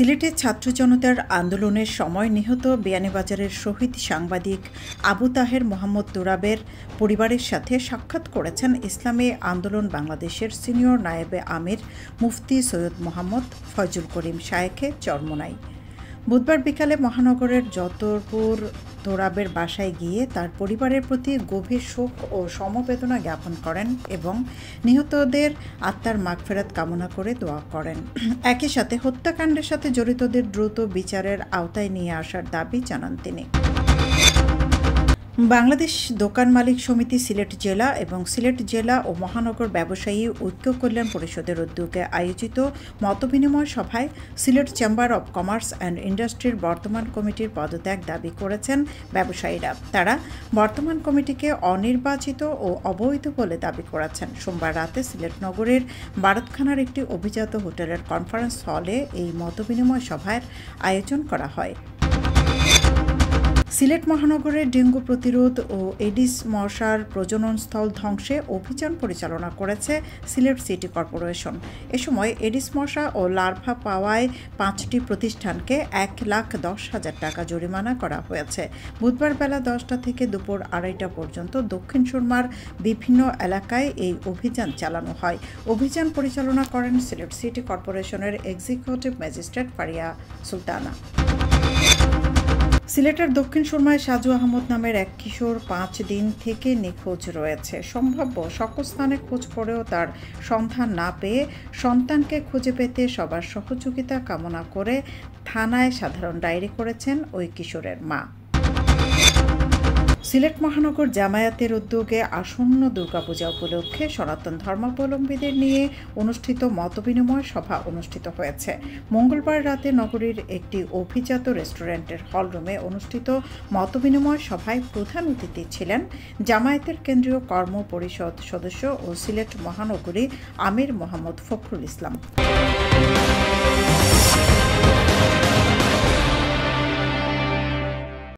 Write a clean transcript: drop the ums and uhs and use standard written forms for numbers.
সিলেটে ছাত্র জনতার আন্দোলনের সময় নিহত বিয়ানীবাজারের শহীদ সাংবাদিক আবু তাহের মোহাম্মদ তুরাবের পরিবারের সাথে সাক্ষাৎ করেছেন ইসলামী আন্দোলন বাংলাদেশের সিনিয়র নায়েবে আমির মুফতি সৈয়দ মোহাম্মদ ফয়জুল করিম শায়েখে চরমোনাই। বুধবার বিকালে মহানগরের যতরপুর তোরাবের বাসায় গিয়ে তার পরিবারের প্রতি গভীর শোক ও সমবেদনা জ্ঞাপন করেন এবং নিহতদের আত্মার মাগফিরাত কামনা করে দোয়া করেন। একই সাথে হত্যাকাণ্ডের সাথে জড়িতদের দ্রুত বিচারের আওতায় নিয়ে আসার দাবি জানান তিনি। বাংলাদেশ দোকান মালিক সমিতি সিলেট জেলা এবং সিলেট জেলা ও মহানগর ব্যবসায়ী ঐক্য কল্যাণ পরিষদের উদ্যোগে আয়োজিত মতবিনিময় সভায় Sylhet chamber of commerce and ইন্ডাস্ট্রির বর্তমান কমিটির পদত্যাগ দাবি করেছেন ব্যবসায়ীরা। তারা বর্তমান কমিটিকে অনির্বাচিত ও অবৈধ বলে দাবি করেছেন। সোমবার রাতে সিলেট নগরের বারতখানার একটি অভিজাত হোটেলের কনফারেন্স হলে এই মতবিনিময় সভার আয়োজন করা হয়। সিলেট মহানগরের ডেঙ্গু প্রতিরোধ ও এডিস মশার প্রজননস্থল ধ্বংসে অভিযান পরিচালনা করেছে সিলেট সিটি কর্পোরেশন। এ সময় এডিস মশা ও লার্ভা পাওয়ায় 5টি প্রতিষ্ঠানকে 1,10,000 টাকা জরিমানা করা হয়েছে। বুধবার বেলা 10টা থেকে দুপুর 2:30 পর্যন্ত দক্ষিণ সুরমার বিভিন্ন এলাকায় এই অভিযান চালানো হয়। অভিযান পরিচালনা করেন সিলেট সিটি কর্পোরেশনের এক্সিকিউটিভ ম্যাজিস্ট্রেট ফারিয়া সুলতানা। সিলেটের দক্ষিণ সুরমায় সাজু আহমদ নামের এক কিশোর 5 দিন থেকে নিখোঁজ রয়েছে। সম্ভাব্য সকল স্থানে খোঁজ করেও তার সন্ধান না পেয়ে সন্তানকে খুঁজে পেতে সবার সহযোগিতা কামনা করে থানায় সাধারণ ডায়েরি করেছেন ওই কিশোরের মা। সিলেট মহানগর জামায়াতের উদ্যোগে আসন্ন দুর্গাপূজা উপলক্ষে সনাতন ধর্মাবলম্বীদের নিয়ে অনুষ্ঠিত মতবিনিময় সভা অনুষ্ঠিত হয়েছে। মঙ্গলবার রাতে নগরীর একটি অভিজাত রেস্টুরেন্টের হলরুমে অনুষ্ঠিত মতবিনিময় সভায় প্রধান অতিথি ছিলেন জামায়াতের কেন্দ্রীয় কর্ম পরিষদ সদস্য ও সিলেট মহানগরী আমির মোহাম্মদ ফখরুল ইসলাম।